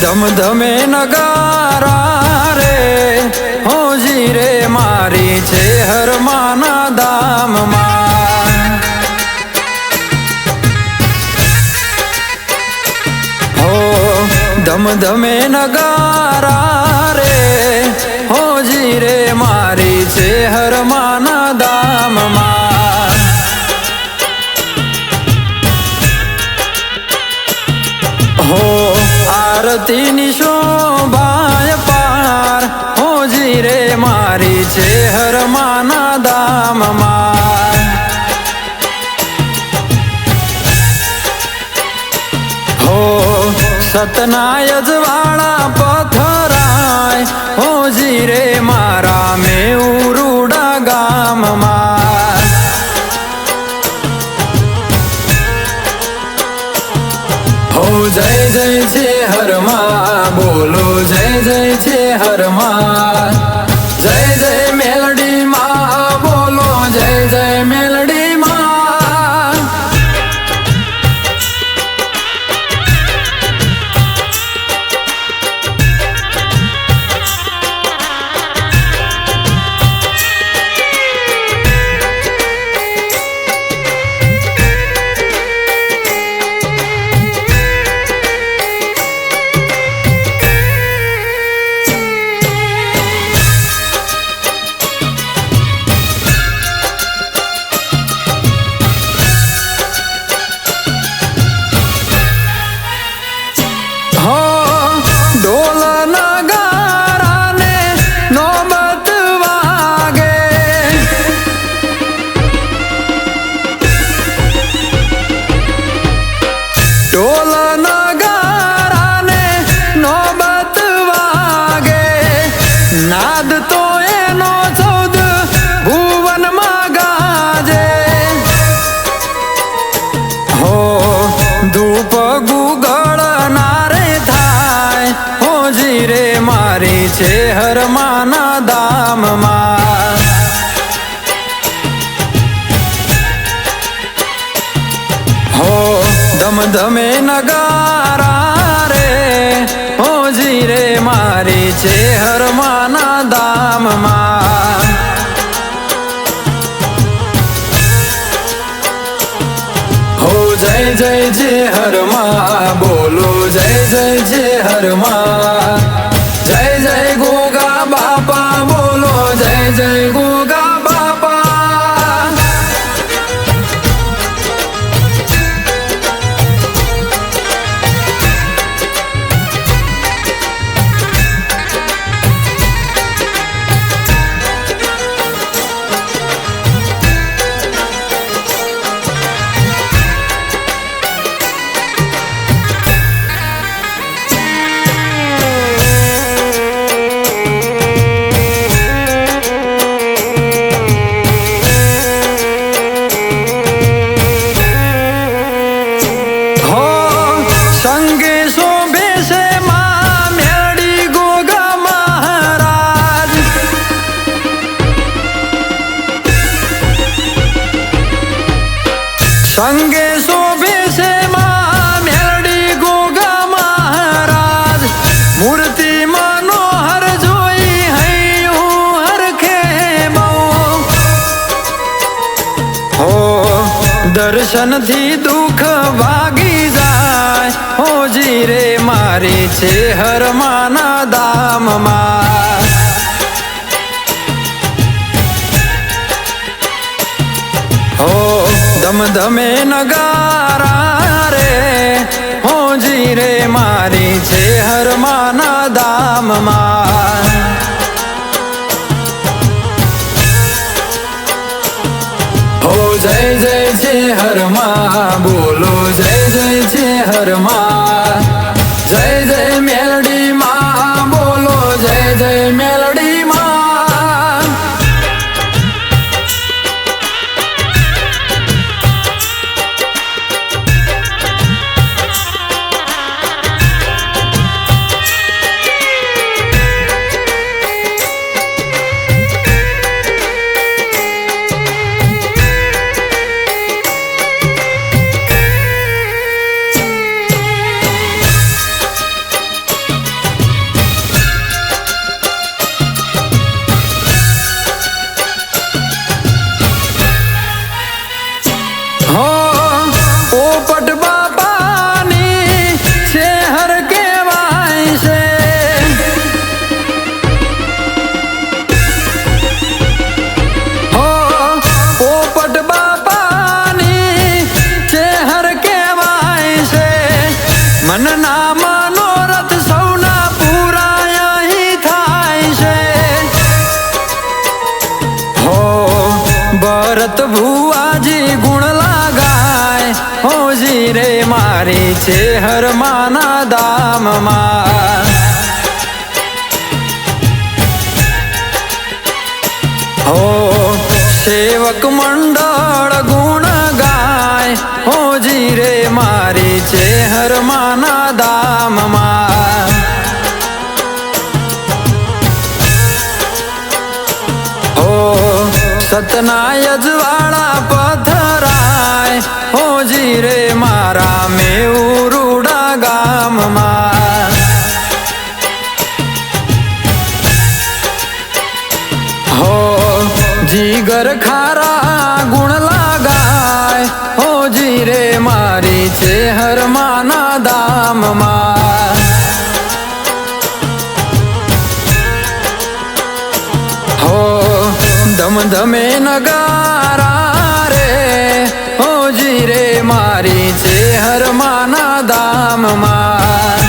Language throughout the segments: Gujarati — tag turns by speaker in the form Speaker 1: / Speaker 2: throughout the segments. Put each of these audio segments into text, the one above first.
Speaker 1: ધમધમે નગારા રે હોજી રે મારી છે હરમાના ધામમાં હો ધમધમે નગારા રે હોજી રે મારી છે હરમાના ધામમાં હો આરતી ની શોભાય પાર હોજી રે મારી છે હરમાના ધામમાં હો સતના યજવાળા પથરાય હોજી રે મારા મેઉરુડા ગામમાં હો જય જય છે હરમાં બોલો જય જય છે હરમાં જય જય મેલડી માં બોલો જય જય મેલડી માં ઢોલ નગારા ને નોબત વાગે ઢોલ નગારા ને નોબત વાગે નાદ તો એનો 14 ભુવનમાં ગાજે હો ધૂપ ગુગળ નારે થાય હોજી રે મારી છે હરમાના ધામમાં હો ધમધમે નગારા રે હોજી રે મારી છે હરમાના ધામમાં હો જય જય જય હરમાં બોલો જય જય જય હરમાં જય જય ગોગા બાપા બોલો જય જય ગોગા બાપા સંગે શોભે છે માં મેલડી ગોગા મહારાજ સંગે શોભે છે માં મેલડી ગોગા મહારાજ મૂર્તિ મનોહર જોઈ હૈયું હરખે બહુ હો દર્શનથી દુઃખ ભાગી જાય હોજી રે મારી છે હરમાના ધામમાં હો ધમધમે નગારા રે હોજી રે મારી છે હરમાના ધામમાં હો જય જય છે હરમાં બોલો જય જય છે હરમાં જય જય મેલડી માં બોલો જય જય મેલડી માં મનોરથ સૌના પૂરા અહીં થાય છે. હો ભરત ભુવાજી ગુણ લાગાય હોજી રે મારી છે હરમાના દામમાં. હો સેવક મંડળ ગુણ ગાય હોજી રે મારી છે હરમાના દામમાં. હો સતના યજવાળા પથરાય હોજી રે મારા મેઉરુડા ગામમાં. હો જીગર ખારા ગુણ લાગાય હોજી રે મારી છે હરમાના દામમાં. હો ધમધમે નગારા રે હોજી રે મારી છે હરમાના દામમાં.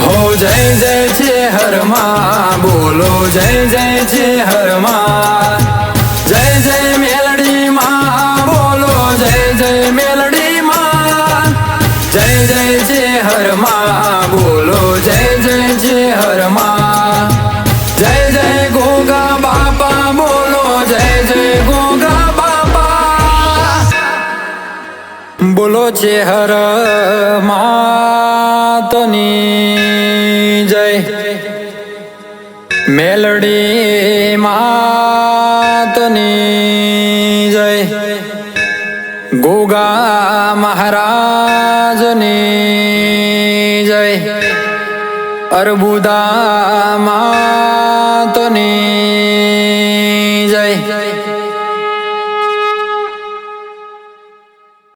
Speaker 1: હો જય જય છે હરમાં બોલો જય જય છે હરમાં. જય જય મેલડી માં બોલો જય જય મેલડી માં. જય જય છે હરમાં બોલો જય જય છે હરમાં. જય જય ગોગા બાપા બોલો જય જય ગોગા બાપા. બોલો છે હર માતની જય. મેલડી માતની જય. ગોગા મહારાજની જય. અર્બુદા માતની